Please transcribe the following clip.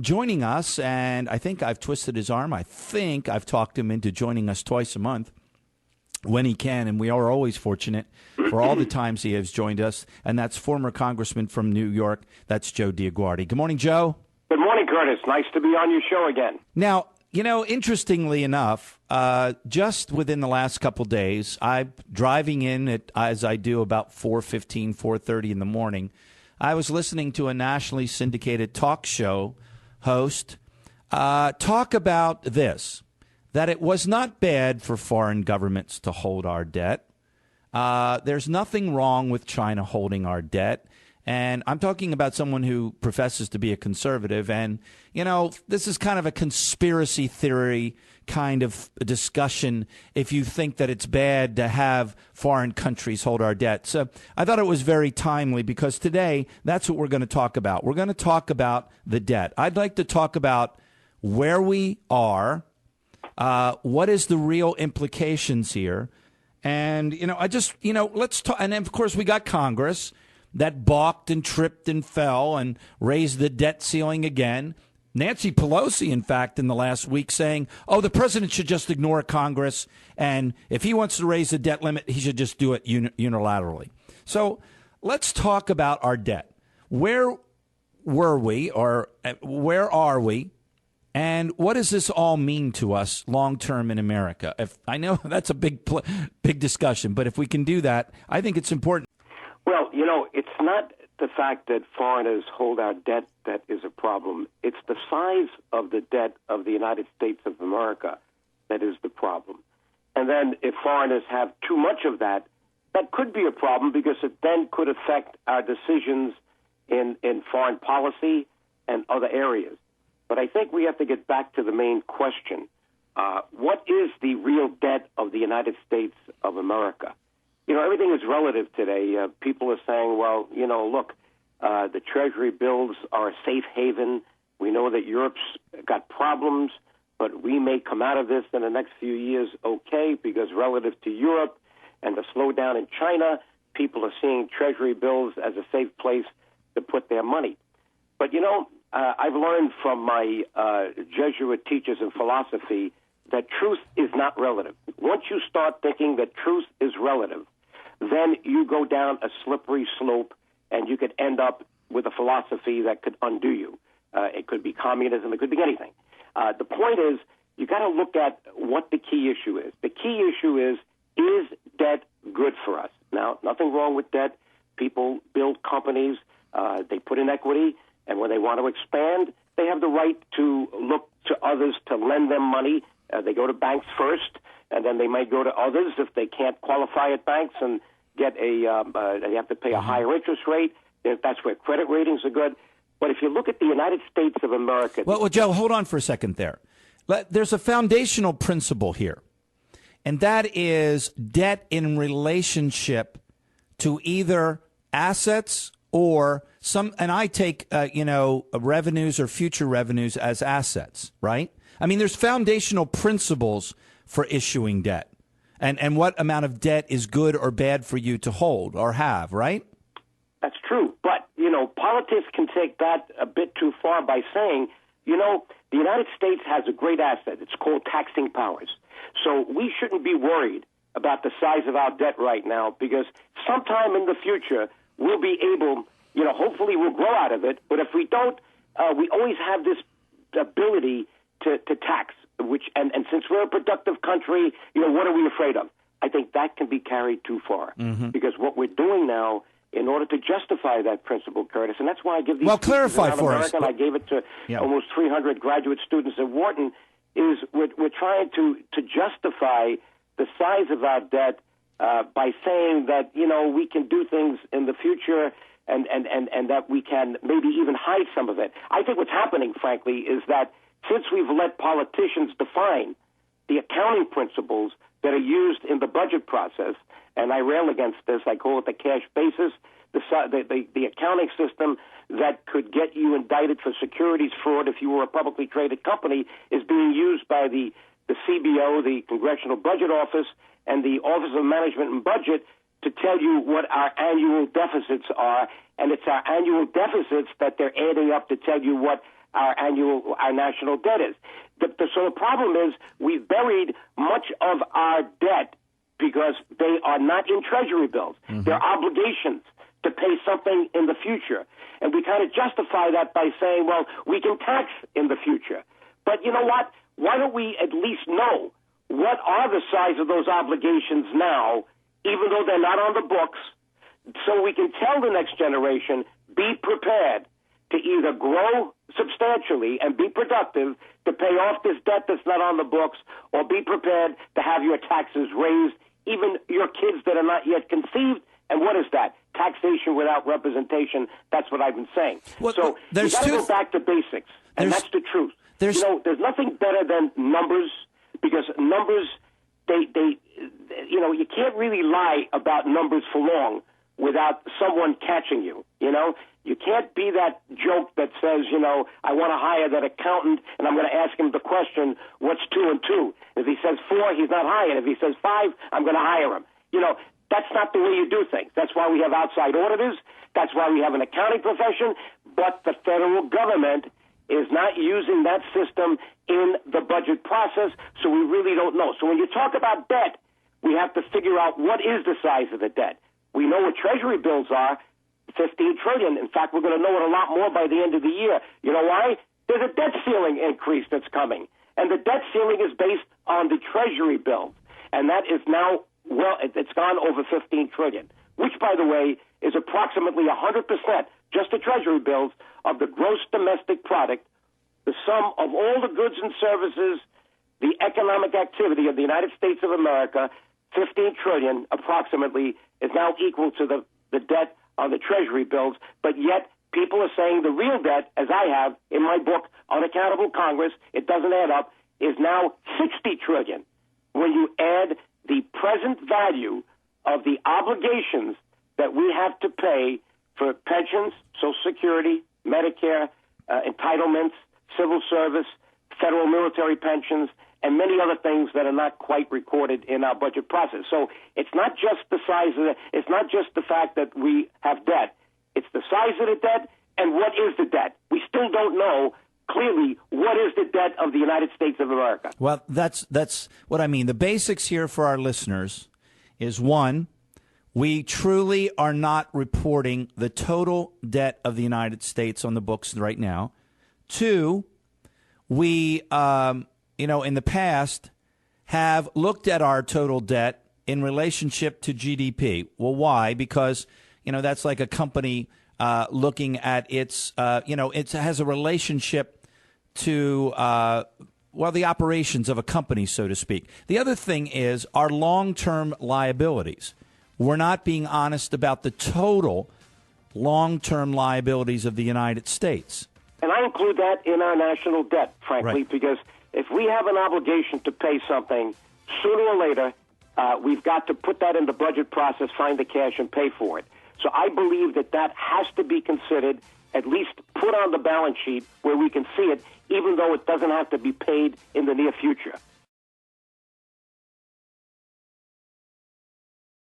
joining us, and I think I've twisted his arm. I think I've talked him into joining us twice a month when he can, and we are always fortunate for all the times he has joined us, and that's former Congressman from New York. That's Joe DioGuardi. Good morning, Joe. Good morning, Curtis. Nice to be on your show again. Now, interestingly enough, just within the last couple days, I'm driving in as I do about 4:15, 4:30 in the morning. I was listening to a nationally syndicated talk show host talk about this, that it was not bad for foreign governments to hold our debt. There's nothing wrong with China holding our debt. And I'm talking about someone who professes to be a conservative. And, this is kind of a conspiracy theory kind of discussion if you think that it's bad to have foreign countries hold our debt. So I thought it was very timely because today that's what we're going to talk about. We're going to talk about the debt. I'd like to talk about where we are, what is the real implications here. And, let's talk. And of course, we got Congress that balked and tripped and fell and raised the debt ceiling again. Nancy Pelosi, in fact, in the last week saying, the president should just ignore Congress. And if he wants to raise the debt limit, he should just do it unilaterally. So let's talk about our debt. Where were we, or where are we? And what does this all mean to us long term in America? I know that's a big discussion, but if we can do that, I think it's important. Well, it's not the fact that foreigners hold our debt that is a problem. It's the size of the debt of the United States of America that is the problem. And then if foreigners have too much of that, that could be a problem because it then could affect our decisions in foreign policy and other areas. But I think we have to get back to the main question. What is the real debt of the United States of America? Everything is relative today. People are saying, well, look, the Treasury bills are a safe haven. We know that Europe's got problems, but we may come out of this in the next few years okay because relative to Europe and the slowdown in China, people are seeing Treasury bills as a safe place to put their money. But, I've learned from my Jesuit teachers in philosophy that truth is not relative. Once you start thinking that truth is relative, then you go down a slippery slope and you could end up with a philosophy that could undo you. It could be communism. It could be anything. The point is you got to look at what the key issue is. The key issue is debt good for us? Now, nothing wrong with debt. People build companies. They put in equity. And when they want to expand, they have the right to look to others to lend them money. They go to banks first, and then they might go to others if they can't qualify at banks and get they have to pay a higher interest rate. That's where credit ratings are good. But if you look at the United States of America... Well, Joe, hold on for a second there. There's a foundational principle here, and that is debt in relationship to either assets or and I take, revenues or future revenues as assets, right? I mean, there's foundational principles for issuing debt and what amount of debt is good or bad for you to hold or have, right? That's true. But, politics can take that a bit too far by saying, the United States has a great asset. It's called taxing powers. So we shouldn't be worried about the size of our debt right now because sometime in the future we'll be able, hopefully we'll grow out of it. But if we don't, we always have this ability to tax, and since we're a productive country, what are we afraid of? I think that can be carried too far because what we're doing now in order to justify that principle, Curtis, and that's why I give these clarify for America, us. And I gave it to almost 300 graduate students at Wharton, is we're trying to justify the size of our debt by saying that, we can do things in the future and that we can maybe even hide some of it. I think what's happening, frankly, is that since we've let politicians define the accounting principles that are used in the budget process, and I rail against this, I call it the cash basis, the accounting system that could get you indicted for securities fraud if you were a publicly traded company is being used by the CBO, the Congressional Budget Office, and the Office of Management and Budget to tell you what our annual deficits are, and it's our annual deficits that they're adding up to tell you what our national debt is. So the problem is we've buried much of our debt because they are not in Treasury bills. Mm-hmm. They're obligations to pay something in the future. And we kind of justify that by saying, well, we can tax in the future. But you know what? Why don't we at least know what are the size of those obligations now, even though they're not on the books, so we can tell the next generation, be prepared to either grow substantially and be productive to pay off this debt that's not on the books, or be prepared to have your taxes raised, even your kids that are not yet conceived. And what is that? Taxation without representation. That's what I've been saying. Well, so you got to go back to basics, and that's the truth. There's nothing better than numbers, because numbers, you can't really lie about numbers for long without someone catching you. You can't be that joke that says, I want to hire that accountant, and I'm going to ask him the question, what's 2 and 2? If he says 4, he's not hired. If he says 5, I'm going to hire him. That's not the way you do things. That's why we have outside auditors. That's why we have an accounting profession. But the federal government is not using that system in the budget process, so we really don't know. So when you talk about debt, we have to figure out what is the size of the debt. We know what Treasury bills are, $15 trillion. In fact, we're going to know it a lot more by the end of the year. You know why? There's a debt ceiling increase that's coming. And the debt ceiling is based on the Treasury bills. And that is now, it's gone over $15 trillion, which, by the way, is approximately 100%, just the Treasury bills, of the gross domestic product, the sum of all the goods and services, the economic activity of the United States of America. $15 trillion approximately is now equal to the debt on the Treasury bills, but yet people are saying the real debt, as I have in my book, Unaccountable Congress, it doesn't add up, is now $60 trillion. When you add the present value of the obligations that we have to pay for pensions, Social Security, Medicare, entitlements, civil service, federal military pensions, and many other things that are not quite recorded in our budget process. So it's not just the size of it's not just the fact that we have debt. It's the size of the debt and what is the debt. We still don't know clearly what is the debt of the United States of America. Well, that's what I mean. The basics here for our listeners is, one, we truly are not reporting the total debt of the United States on the books right now. Two, we in the past have looked at our total debt in relationship to GDP. Well, why? Because, that's like a company looking at its, it has a relationship to, the operations of a company, so to speak. The other thing is our long-term liabilities. We're not being honest about the total long-term liabilities of the United States. And I include that in our national debt, frankly, right. Because if we have an obligation to pay something, sooner or later, we've got to put that in the budget process, find the cash, and pay for it. So I believe that has to be considered, at least put on the balance sheet where we can see it, even though it doesn't have to be paid in the near future.